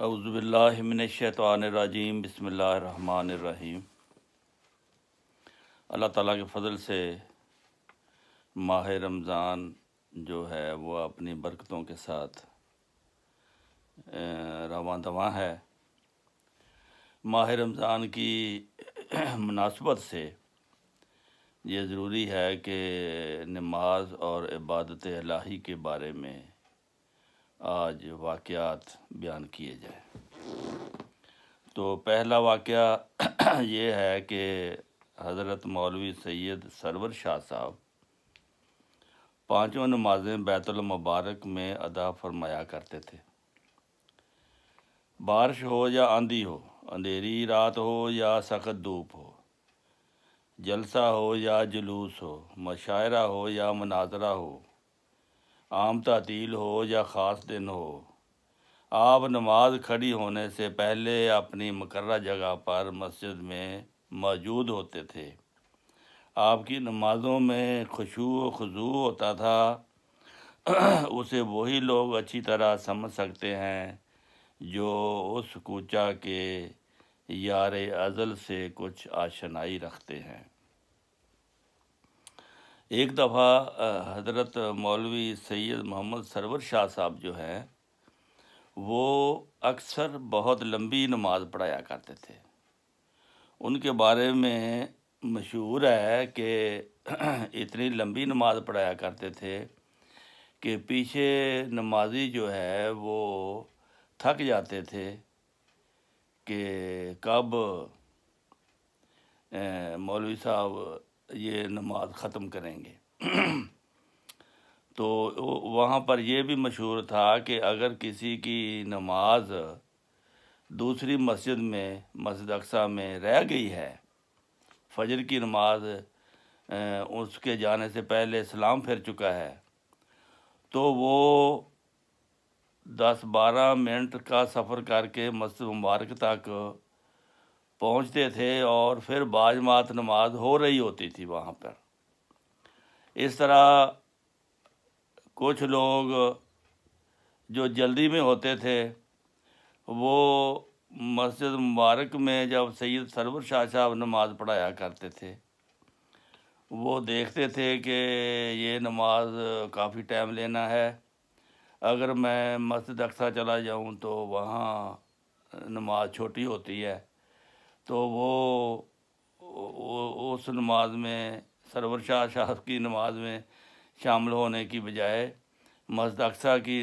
اعوذ باللہ من الشیطان الرجیم، بسم اللہ الرحمن الرحیم۔ اللہ تعالیٰ کے فضل سے ماہ رمضان جو ہے وہ اپنی برکتوں کے ساتھ رواں دواں ہے۔ ماہ رمضان کی مناسبت سے یہ ضروری ہے کہ نماز اور عبادت الہی کے بارے میں آج واقعات بیان کیے جائیں۔ تو پہلا واقعہ یہ ہے کہ حضرت مولوی سید سرور شاہ صاحب پانچوں نمازیں بیت المبارک میں ادا فرمایا کرتے تھے۔ بارش ہو یا آندھی ہو، اندھیری رات ہو یا سخت دھوپ ہو، جلسہ ہو یا جلوس ہو، مشاعرہ ہو یا مناظرہ ہو، عام تعطیل ہو یا خاص دن ہو، آپ نماز کھڑی ہونے سے پہلے اپنی مقررہ جگہ پر مسجد میں موجود ہوتے تھے۔ آپ کی نمازوں میں خشوع و خضوع ہوتا تھا۔ اسے وہی لوگ اچھی طرح سمجھ سکتے ہیں جو اس کوچہ کے یار ازل سے کچھ آشنائی رکھتے ہیں۔ ایک دفعہ حضرت مولوی سید محمد سرور شاہ صاحب جو ہیں وہ اکثر بہت لمبی نماز پڑھایا کرتے تھے۔ ان کے بارے میں مشہور ہے کہ اتنی لمبی نماز پڑھایا کرتے تھے کہ پیچھے نمازی جو ہے وہ تھک جاتے تھے کہ کب مولوی صاحب یہ نماز ختم کریں گے۔ تو وہاں پر یہ بھی مشہور تھا کہ اگر کسی کی نماز دوسری مسجد میں مسجد اقصیٰ میں رہ گئی ہے، فجر کی نماز اس کے جانے سے پہلے سلام پھر چکا ہے، تو وہ 10-12 منٹ کا سفر کر کے مسجد مبارک تک پہنچتے تھے اور پھر باجماعت نماز ہو رہی ہوتی تھی وہاں پر۔ اس طرح کچھ لوگ جو جلدی میں ہوتے تھے وہ مسجد مبارک میں جب سید سرور شاہ صاحب نماز پڑھایا کرتے تھے وہ دیکھتے تھے کہ یہ نماز کافی ٹائم لینا ہے، اگر میں مسجد اقصیٰ چلا جاؤں تو وہاں نماز چھوٹی ہوتی ہے، تو وہ اس نماز میں سرور شاہ صاحب کی نماز میں شامل ہونے کی بجائے مسجد اقصیٰ کی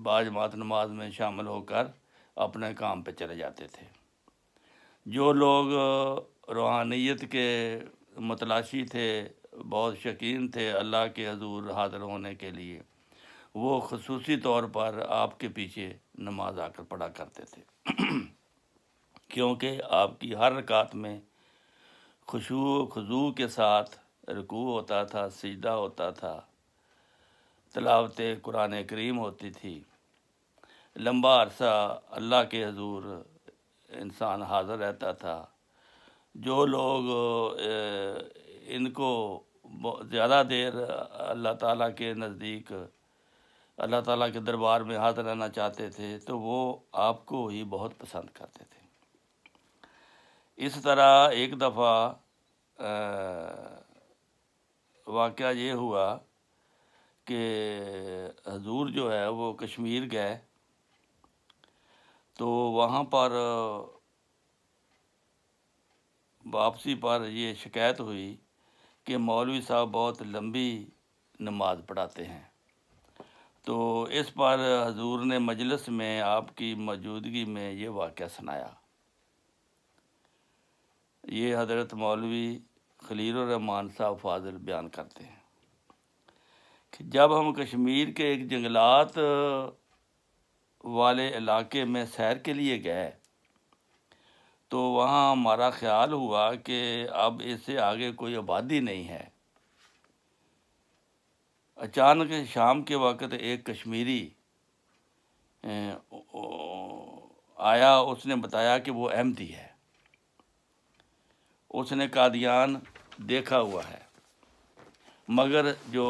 باجماعت نماز میں شامل ہو کر اپنے کام پہ چلے جاتے تھے۔ جو لوگ روحانیت کے متلاشی تھے، بہت شوقین تھے اللہ کے حضور حاضر ہونے کے لیے، وہ خصوصی طور پر آپ کے پیچھے نماز آ کر پڑھا کرتے تھے، کیونکہ آپ کی ہر رکعت میں خشوع و خضوع کے ساتھ رکوع ہوتا تھا، سجدہ ہوتا تھا، تلاوت قرآن کریم ہوتی تھی، لمبا عرصہ اللہ کے حضور انسان حاضر رہتا تھا۔ جو لوگ ان کو زیادہ دیر اللہ تعالیٰ کے نزدیک اللہ تعالیٰ کے دربار میں حاضر رہنا چاہتے تھے تو وہ آپ کو ہی بہت پسند کرتے تھے۔ اس طرح ایک دفعہ واقعہ یہ ہوا کہ حضور جو ہے وہ کشمیر گئے، تو وہاں پر واپسی پر یہ شکایت ہوئی کہ مولوی صاحب بہت لمبی نماز پڑھاتے ہیں۔ تو اس پر حضور نے مجلس میں آپ کی موجودگی میں یہ واقعہ سنایا۔ یہ حضرت مولوی خلیل الرحمن صاحب فاضل بیان کرتے ہیں کہ جب ہم کشمیر کے ایک جنگلات والے علاقے میں سیر کے لیے گئے تو وہاں ہمارا خیال ہوا کہ اب اس سے آگے کوئی آبادی نہیں ہے۔ اچانک شام کے وقت ایک کشمیری آیا، اس نے بتایا کہ وہ احمدی ہے، اس نے قادیان دیکھا ہوا ہے، مگر جو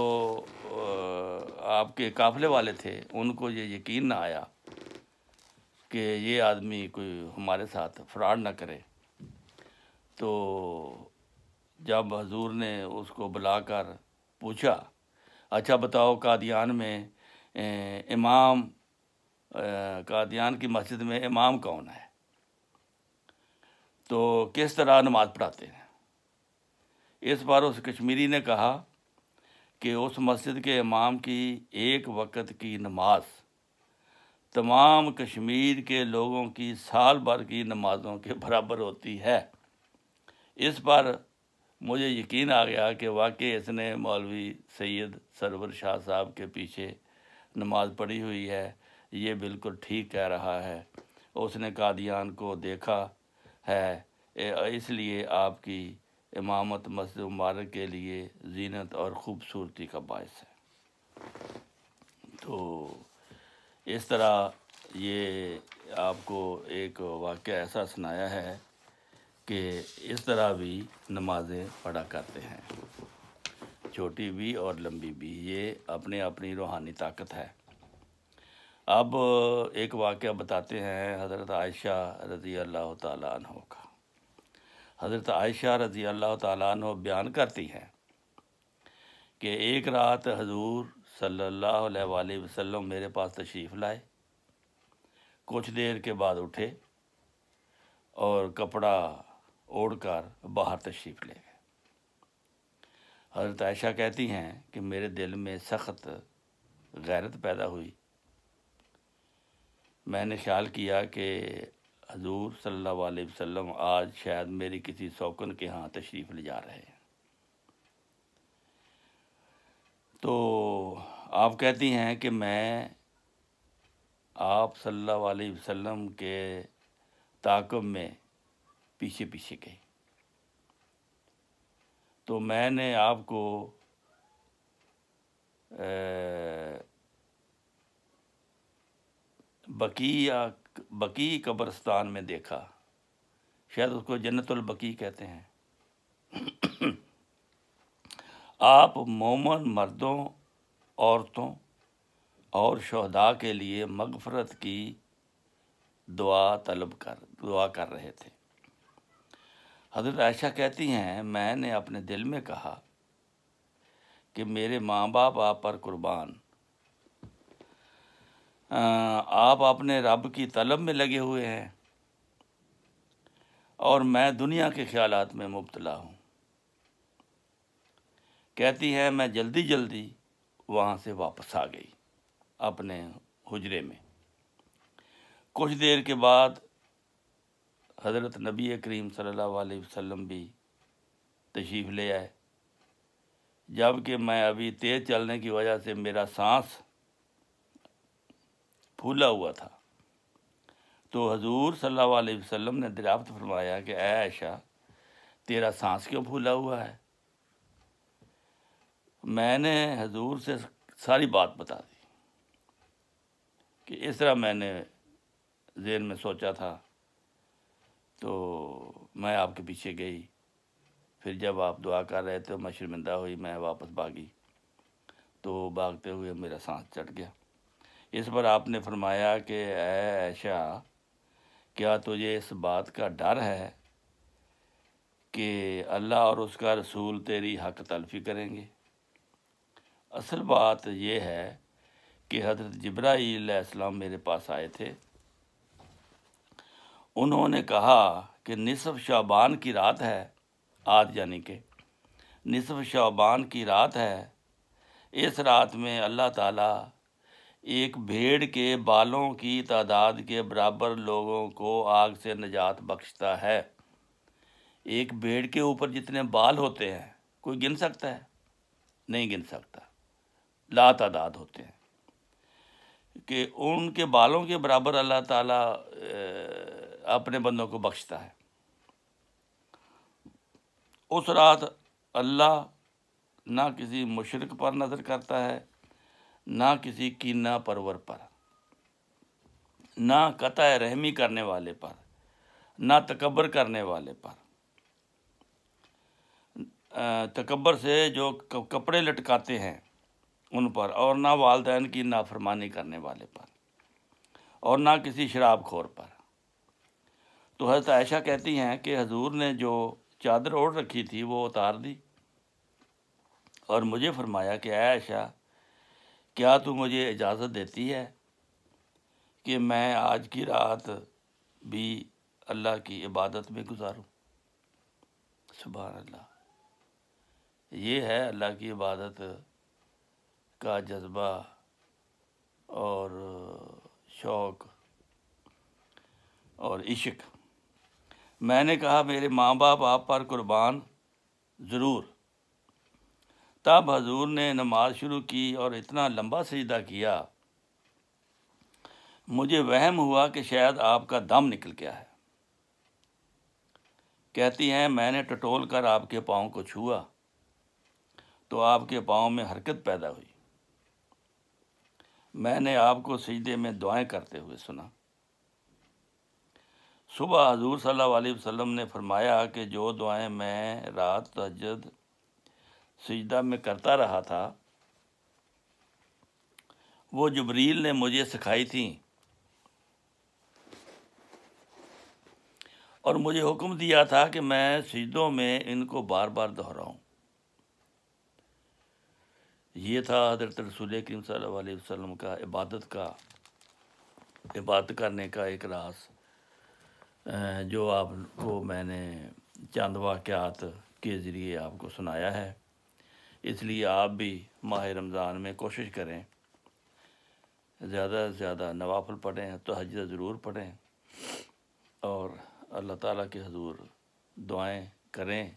آپ کے قافلے والے تھے ان کو یہ یقین نہ آیا کہ یہ آدمی کوئی ہمارے ساتھ فراڈ نہ کرے۔ تو جب حضور نے اس کو بلا کر پوچھا، اچھا بتاؤ قادیان میں امام قادیان کی مسجد میں امام کون ہے، تو کس طرح نماز پڑھاتے ہیں؟ اس بار اس کشمیری نے کہا کہ اس مسجد کے امام کی ایک وقت کی نماز تمام کشمیر کے لوگوں کی سال بھر کی نمازوں کے برابر ہوتی ہے۔ اس پر مجھے یقین آ گیا کہ واقعی اس نے مولوی سید سرور شاہ صاحب کے پیچھے نماز پڑھی ہوئی ہے، یہ بالکل ٹھیک کہہ رہا ہے، اس نے قادیان کو دیکھا ہے، اس لیے آپ کی امامت مسجد مبارک کے لیے زینت اور خوبصورتی کا باعث ہے۔ تو اس طرح یہ آپ کو ایک واقعہ ایسا سنایا ہے کہ اس طرح بھی نمازیں پڑھا کرتے ہیں، چھوٹی بھی اور لمبی بھی، یہ اپنی روحانی طاقت ہے۔ اب ایک واقعہ بتاتے ہیں حضرت عائشہ رضی اللہ تعالیٰ عنہ کا۔ حضرت عائشہ رضی اللہ تعالیٰ عنہ بیان کرتی ہیں کہ ایک رات حضور صلی اللہ علیہ وآلہ وسلم میرے پاس تشریف لائے، کچھ دیر کے بعد اٹھے اور کپڑا اوڑھ کر باہر تشریف لے گئے۔ حضرت عائشہ کہتی ہیں کہ میرے دل میں سخت غیرت پیدا ہوئی، میں نے خیال کیا کہ حضور صلی اللہ علیہ وسلم آج شاید میری کسی سوکن کے ہاں تشریف لے جا رہے ہیں۔ تو آپ کہتی ہیں کہ میں آپ صلی اللہ علیہ وسلم کے تعاقب میں پیچھے پیچھے گئی، تو میں نے آپ کو بقیع قبرستان میں دیکھا، شاید اس کو جنت البقیع کہتے ہیں۔ آپ مومن مردوں، عورتوں اور شہداء کے لیے مغفرت کی دعا کر رہے تھے۔ حضرت عائشہ کہتی ہیں میں نے اپنے دل میں کہا کہ میرے ماں باپ آپ پر قربان، آپ اپنے رب کی طلب میں لگے ہوئے ہیں اور میں دنیا کے خیالات میں مبتلا ہوں۔ کہتی ہے میں جلدی وہاں سے واپس آ گئی اپنے حجرے میں۔ کچھ دیر کے بعد حضرت نبی کریم صلی اللہ علیہ وسلم بھی تشریف لے آئے، جبکہ میں ابھی تیز چلنے کی وجہ سے میرا سانس پھولا ہوا تھا۔ تو حضور صلی اللہ علیہ وسلم نے دریافت فرمایا کہ اے عائشہ، تیرا سانس کیوں پھولا ہوا ہے؟ میں نے حضور سے ساری بات بتا دی کہ اس طرح میں نے ذہن میں سوچا تھا، تو میں آپ کے پیچھے گئی، پھر جب آپ دعا کر رہے تھے میں شرمندہ ہوئی، میں واپس بھاگی، تو بھاگتے ہوئے میرا سانس چڑھ گیا۔ اس پر آپ نے فرمایا کہ اے عائشہ، کیا تجھے اس بات کا ڈر ہے کہ اللہ اور اس کا رسول تیری حق تلفی کریں گے؟ اصل بات یہ ہے کہ حضرت جبرائیل علیہ السلام میرے پاس آئے تھے، انہوں نے کہا کہ نصف شعبان کی رات ہے، آج یعنی کہ نصف شعبان کی رات ہے، اس رات میں اللہ تعالیٰ ایک بھیڑ کے بالوں کی تعداد کے برابر لوگوں کو آگ سے نجات بخشتا ہے۔ ایک بھیڑ کے اوپر جتنے بال ہوتے ہیں کوئی گن سکتا ہے؟ نہیں گن سکتا، لا تعداد ہوتے ہیں، کہ ان کے بالوں کے برابر اللہ تعالیٰ اپنے بندوں کو بخشتا ہے۔ اس رات اللہ نہ کسی مشرک پر نظر کرتا ہے، نہ کسی کینہ پرور پر، نہ قطع رحمی کرنے والے پر، نہ تکبر کرنے والے پر، تکبر سے جو کپڑے لٹکاتے ہیں ان پر، اور نہ والدین کی نافرمانی کرنے والے پر، اور نہ کسی شراب خور پر۔ تو حضرت عائشہ کہتی ہیں کہ حضور نے جو چادر اوڑھ رکھی تھی وہ اتار دی اور مجھے فرمایا کہ اے عائشہ، کیا تو مجھے اجازت دیتی ہے کہ میں آج کی رات بھی اللہ کی عبادت میں گزاروں؟ سبحان اللہ، یہ ہے اللہ کی عبادت کا جذبہ اور شوق اور عشق۔ میں نے کہا میرے ماں باپ آپ پر قربان، ضرور۔ تب حضور نے نماز شروع کی اور اتنا لمبا سجدہ کیا، مجھے وہم ہوا کہ شاید آپ کا دم نکل گیا ہے۔ کہتی ہیں میں نے ٹٹول کر آپ کے پاؤں کو چھوا تو آپ کے پاؤں میں حرکت پیدا ہوئی۔ میں نے آپ کو سجدے میں دعائیں کرتے ہوئے سنا۔ صبح حضور صلی اللہ علیہ وسلم نے فرمایا کہ جو دعائیں میں رات تہجد سجدہ میں کرتا رہا تھا وہ جبریل نے مجھے سکھائی تھیں اور مجھے حکم دیا تھا کہ میں سجدوں میں ان کو بار بار دہراؤں۔ یہ تھا حضرت رسول کریم صلی اللہ علیہ وسلم کا عبادت کرنے کا ایک راز، جو آپ کو میں نے چند واقعات کے ذریعے آپ کو سنایا ہے۔ اس لیے آپ بھی ماہ رمضان میں کوشش کریں، زیادہ سے زیادہ نوافل پڑھیں، تہجد ضرور پڑھیں اور اللہ تعالیٰ کے حضور دعائیں کریں۔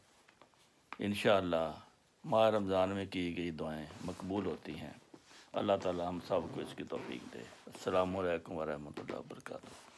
انشاءاللہ ماہ رمضان میں کی گئی دعائیں مقبول ہوتی ہیں۔ اللہ تعالیٰ ہم سب کو اس کی توفیق دے۔ السلام علیکم ورحمۃ اللہ وبرکاتہ۔